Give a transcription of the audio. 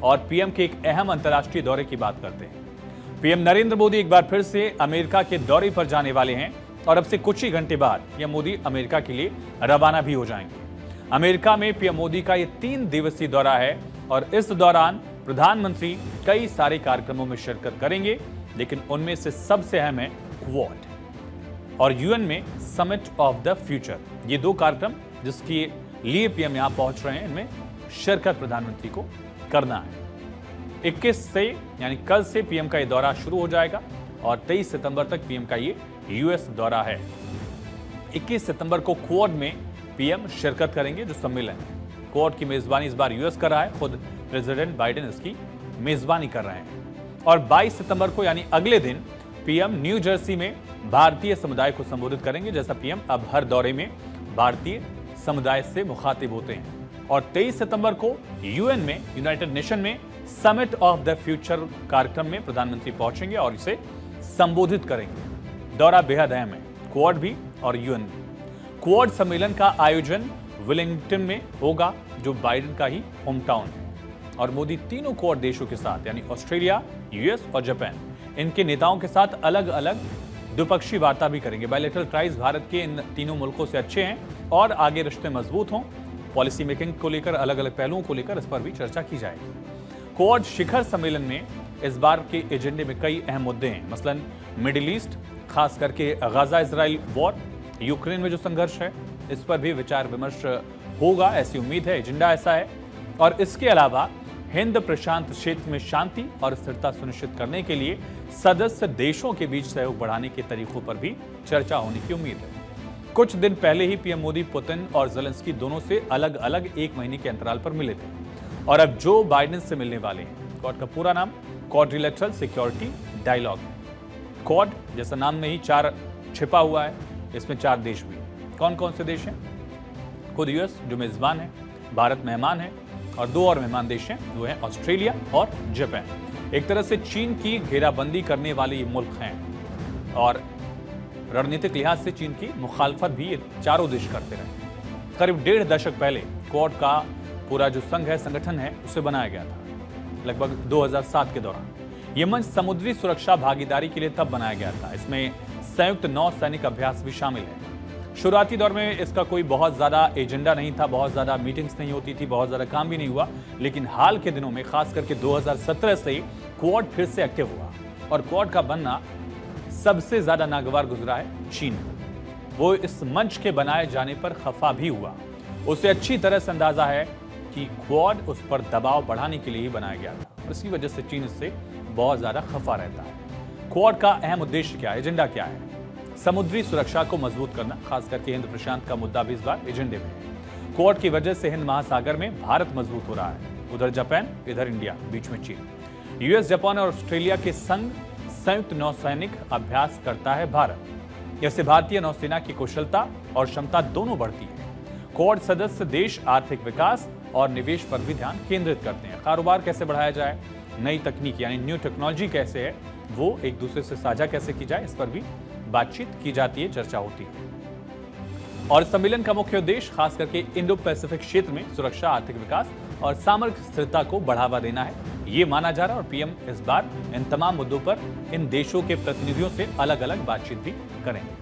और पीएम के एक अहम अंतर्राष्ट्रीय दौरे की बात करते हैं। पीएम नरेंद्र मोदी एक बार फिर से अमेरिका के दौरे पर जाने वाले हैं और अब से कुछ ही घंटे बाद पीएम मोदी अमेरिका के लिए रवाना भी हो जाएंगे। अमेरिका में पीएम मोदी का ये 3 दिवसीय दौरा है और इस दौरान प्रधानमंत्री कई सारे कार्यक्रमों में शिरकत करेंगे, लेकिन उनमें से सबसे अहम है क्वाड और यूएन में समिट ऑफ द फ्यूचर। ये 2 कार्यक्रम जिसके लिए पीएम यहां पहुंच रहे हैं, इनमें शिरकत प्रधानमंत्री को करना है। 21 से यानी कल से पीएम का ये दौरा शुरू हो जाएगा और 23 सितंबर तक पीएम का ये यूएस दौरा है। 21 सितंबर को क्वाड में पीएम शिरकत करेंगे, जो सम्मेलन है। क्वाड की मेजबानी इस बार यूएस कर रहा है, खुद प्रेसिडेंट बाइडेन इसकी मेजबानी कर रहे हैं। और 22 सितंबर को यानी अगले दिन पीएम न्यू जर्सी में भारतीय समुदाय को संबोधित करेंगे, जैसा पीएम अब हर दौरे में भारतीय समुदाय से मुखातिब होते हैं। और 23 सितंबर को यूएन में, यूनाइटेड नेशन में समिट ऑफ द फ्यूचर कार्यक्रम में प्रधानमंत्री पहुंचेंगे और इसे संबोधित करेंगे। दौरा बेहद अहम है, क्वाड भी और यूएन भी। क्वाड सम्मेलन का आयोजन वेलिंगटन में होगा, जो बाइडेन का ही होम टाउन है। और मोदी तीनों क्वाड देशों के साथ यानी ऑस्ट्रेलिया, यूएस और जापान, इनके नेताओं के साथ अलग अलग द्विपक्षीय वार्ता भी करेंगे। बायलैटरल टाइज भारत के इन तीनों मुल्कों से अच्छे हैं और आगे रिश्ते मजबूत हों, पॉलिसी मेकिंग को लेकर, अलग अलग पहलुओं को लेकर इस पर भी चर्चा की जाएगी। क्वाड शिखर सम्मेलन में इस बार के एजेंडे में कई अहम मुद्दे हैं, मसलन मिडिल ईस्ट, खास करके गाजा इजराइल वॉर, यूक्रेन में जो संघर्ष है, इस पर भी विचार विमर्श होगा, ऐसी उम्मीद है, एजेंडा ऐसा है। और इसके अलावा हिंद प्रशांत क्षेत्र में शांति और स्थिरता सुनिश्चित करने के लिए सदस्य देशों के बीच सहयोग बढ़ाने के तरीकों पर भी चर्चा होने की उम्मीद है। कुछ दिन पहले ही पीएम मोदी पुतिन और ज़ेलेंस्की दोनों से अलग अलग 1 महीने के अंतराल पर मिले थे और अब जो बाइडेन से मिलने वाले हैं। क्वाड का पूरा नाम क्वाड्रिलेटरल सिक्योरिटी डायलॉग है। क्वाड जैसा नाम में ही 4 छिपा हुआ है, इसमें 4 देश भी। कौन कौन से देश हैं? खुद यूएस जो मेजबान है, भारत मेहमान है और 2 और मेहमान देश हैं, वो हैं ऑस्ट्रेलिया और जापान। एक तरह से चीन की घेराबंदी करने वाले ये मुल्क हैं और रणनीतिक लिहाज से चीन की मुखालफत भी ये चारों देश करते रहे। करीब 1.5 दशक पहले क्वाड का पूरा जो संघ है, संगठन है, उसे बनाया गया था, लगभग 2007 के दौरान। ये मंच समुद्री सुरक्षा भागीदारी के लिए तब बनाया गया था। इसमें संयुक्त नौसैनिक अभ्यास भी शामिल है। शुरुआती दौर में इसका कोई बहुत ज़्यादा एजेंडा नहीं था, बहुत ज़्यादा मीटिंग्स नहीं होती थी, बहुत ज़्यादा काम भी नहीं हुआ, लेकिन हाल के दिनों में खास करके 2017 से क्वाड फिर से एक्टिव हुआ और क्वाड का बनना सबसे ज़्यादा नागवार गुजरा है चीन को। वो इस मंच के बनाए जाने पर खफा भी हुआ। उसे अच्छी तरह से अंदाजा है कि क्वाड उस पर दबाव बढ़ाने के लिए ही बनाया गया था और इसी वजह से चीन इससे बहुत ज़्यादा खफा रहता है। क्वाड का अहम उद्देश्य क्या है, एजेंडा क्या है? समुद्री सुरक्षा को मजबूत करना, खास करके हिंद प्रशांत का मुद्दा भी इस बार एजेंडे में है। क्वाड की वजह से हिंद महासागर में भारत मजबूत हो रहा है, उधर जापान, इधर इंडिया, बीच में चीन। यूएस, जापान और ऑस्ट्रेलिया के संग संयुक्त नौसैनिक अभ्यास करता है भारत। इससे भारतीय नौसेना की कुशलता और क्षमता दोनों बढ़ती है। क्वाड सदस्य देश आर्थिक विकास और निवेश पर भी ध्यान केंद्रित करते हैं। कारोबार कैसे बढ़ाया जाए, नई तकनीक यानी न्यू टेक्नोलॉजी कैसे है, वो एक दूसरे से साझा कैसे की जाए, इस पर भी बातचीत की जाती है, चर्चा होती है। और सम्मेलन का मुख्य उद्देश्य खास करके इंडो पैसिफिक क्षेत्र में सुरक्षा, आर्थिक विकास और सामरिक स्थिरता को बढ़ावा देना है, ये माना जा रहा है। और पीएम इस बार इन तमाम मुद्दों पर इन देशों के प्रतिनिधियों से अलग अलग बातचीत भी करेंगे।